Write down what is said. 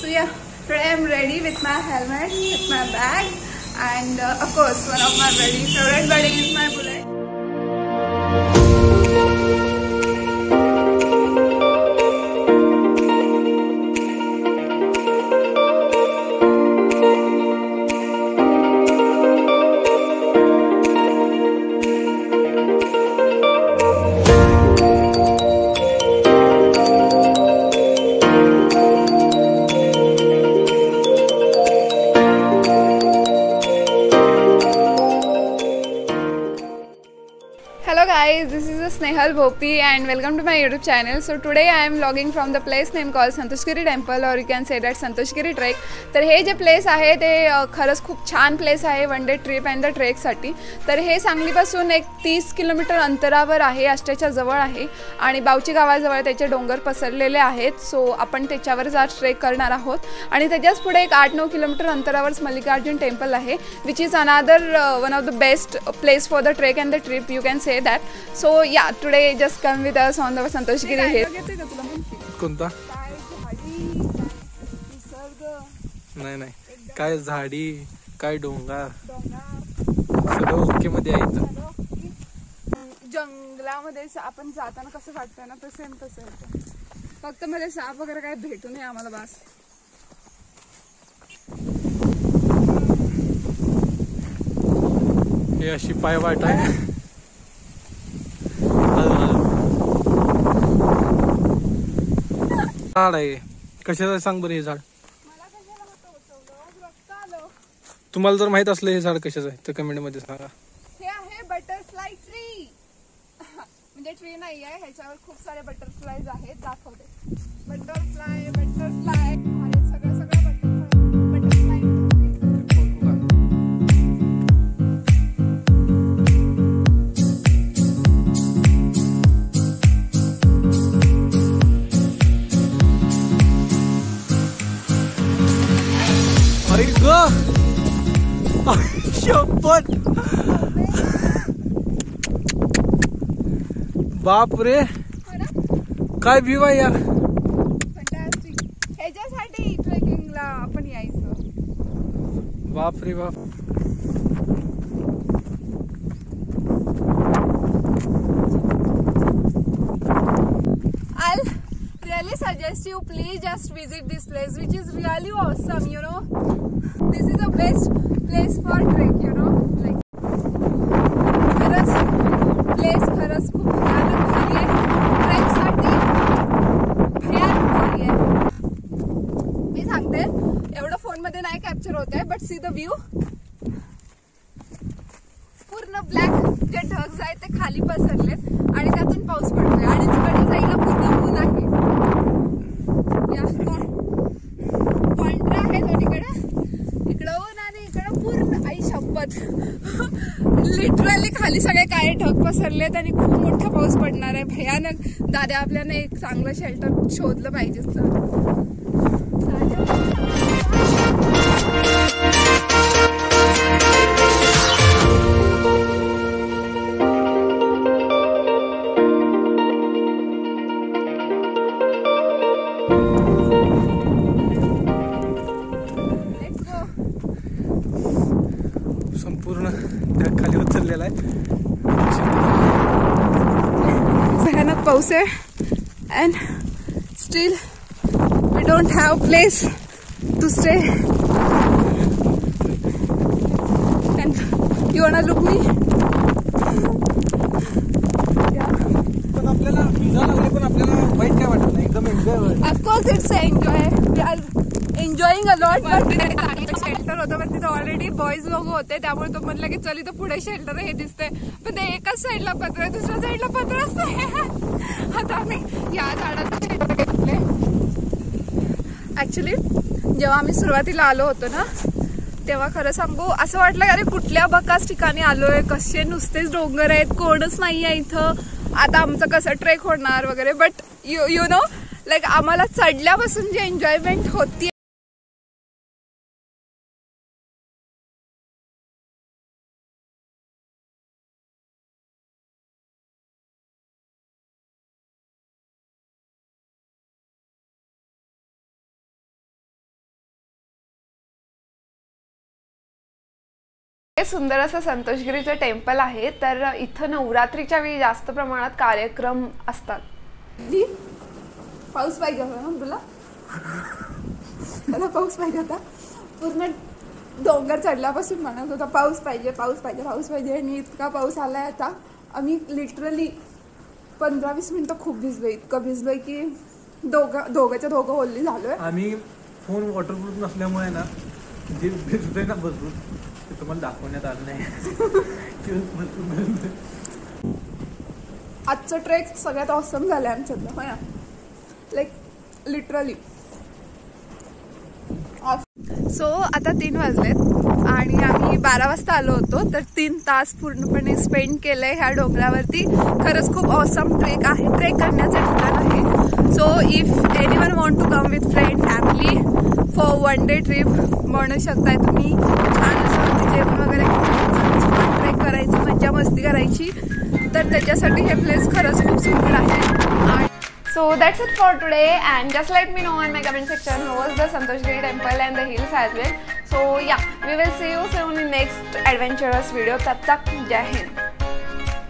So yeah, today I'm ready with my helmet, with my bag, and of course one of my very favorite buddy is my bullet. Hello guys, this is Snehal Bhopi and welcome to my YouTube channel. So today I am vlogging from the place name called Santoshgiri Temple, or you can say that Santoshgiri Trek. तर हे जे place आहे ते खरंच खूप छान place आहे one day trip and the ट्रेकसाठी. तर हे सांगलीपासून एक 30 किलोमीटर अंतरावर आहे, आष्ट्याच्या जवळ आहे आणि बावची गावाजवळ त्याचे डोंगर पसरलेले आहेत. सो आपण त्याच्यावर आज ट्रेक करणार आहोत आणि त्याच्याच पुढे एक 8-9 किलोमीटर अंतरावर मल्लिकार्जुन टेम्पल आहे, which is another one of the best place for the trek and the trip, you can say that. So yeah, today just come with us on the Santoshgiri hill. कोणता? नाही नाही, काय झाडी काय डोंगर सगळं ओके मध्ये आहे. जंगलामध्ये आपण जाताना कसं वाटतं ना, तसं तसं फक्त मध्ये साप वगैरे काय भेटू नये आम्हाला बस. हे अशी पायवाट आहे. झाड आहे कशाचं सांग बरं. हे झाड तुम्हाला जर माहित असलं हे झाड कशाचं आहे तर कमेंट मध्ये सांगा. हे आहे बटरफ्लाय ट्री. म्हणजे ट्री नाही आहे, ह्याच्यावर खूप सारे बटरफ्लायज आहेत. दाखवते बटरफ्लाय बटरफ्लाय सगळं सगळं बटरफ्लाय. शपथ बाप रे, काय व्ह्यू आहे यार. ह्याच्यासाठी ट्रेकिंगला आपण यायचं. बाप रे बाप. I'll really suggest you please just visit this place, which is really awesome, you know. This is the best place for trek, you know. Like खरंच place खरंच खूप भयानक भारी आहे. ट्रेक साठी भयानक भारी आहे. मी सांगते एवढं फोन मध्ये नाही कॅप्चर होत आहे, बट सी द व्ह्यू. पूर्ण ब्लॅक जे ढग आहेत ते खाली पसरलेत आणि त्यातून पाऊस पडतोय आणि तिकडे जायला पूर्ण ऊन आहे. कॉन्ट्रा आहे दोन्हीकडे, इकडं ऊन आणि इकडं पूर्ण आई शपथ. लिटरली खाली सगळे काळे ढग पसरलेत आणि खूप मोठा पाऊस पडणार आहे भयानक. दादा आपल्याला एक चांगलं शेल्टर शोधलं पाहिजे. संपूर्ण त्या खाली उतरलेला आहे. भयानक पाऊस आहे and still we don't have place to stay. And you want to look me. पण आपल्याला भिजा लागले पण आपल्याला वाईट काय वाटत नाही, एकदम enjoy. Of course it's enjoy, we are enjoying a lot. Shelter होतं पण तिथं ऑलरेडी बॉईज लोक होते, त्यामुळे तो म्हणला की चल इथं पुढे शेल्टर हे दिसतंय, पण ते एकाच साईडला पत्र आहे, दुसऱ्या साईडला पत्रच नाही. आता आम्ही या झाडात शेल्टर घेतले. ऍक्च्युली जेव्हा आम्ही सुरुवातीला आलो होतो ना, तेव्हा खरं सांगू असं वाटलं अरे कुठल्या बकाच ठिकाणी आलोय, कसे नुसतेच डोंगर आहेत, कोणच नाहीये इथं, आता आमचं कसं ट्रेक होणार वगैरे. बट यू नो लाईक आम्हाला चढल्यापासून जी एन्जॉयमेंट होती हे सुंदर असं संतोषगिरीचं टेम्पल आहे. तर इथं नवरात्रीच्या वेळी जास्त प्रमाणात कार्यक्रम असतात. पाऊस पाहिजे होता ना तुला? त्याला पाऊस पाहिजे होता. पूर्ण डोंगर चढल्यापासून म्हणत होता पाऊस पाहिजे पाऊस पाहिजे पाऊस पाहिजे. आणि इतका पाऊस आलाय आता. आम्ही लिटरली 15-20 मिनिटं खूप भिजलोय. इतकं भिजलोय की दोघंच्या दोघं ओल्ली झालोय. आम्ही फोन वॉटरप्रूफ नसल्यामुळे ना जे भिजतोय ना भरपूर ते तुम्हाला दाखवण्यात आलं नाही. आजचं ट्रेक सगळ्यात ऑसम झालं आहे आमच्यातलं. हो ना, लाईक लिटरली. सो आता 3 वाजलेत आणि आम्ही 12 वाजता आलो होतो. तर 3 तास पूर्णपणे स्पेंड केलंय ह्या डोंगरावरती. खरंच खूप ऑसम ट्रेक आहे. ट्रेक करण्याचं ठिकाण आहे. So if anyone want to come with friend family for 1 day trip म्हणू शकताय तुम्ही. छान असं जेवण वगैरे छान ट्रेक करायचं, मज्जा मस्ती करायची. तर त्याच्यासाठी हे प्लेस खरंच खूप सुंदर आहे. So that's it for today, and just let me know in my comment section how was the Santoshgiri temple and the hills as well. So yeah, we will see you soon in next adventurous video. Tab tak, Jai Hind.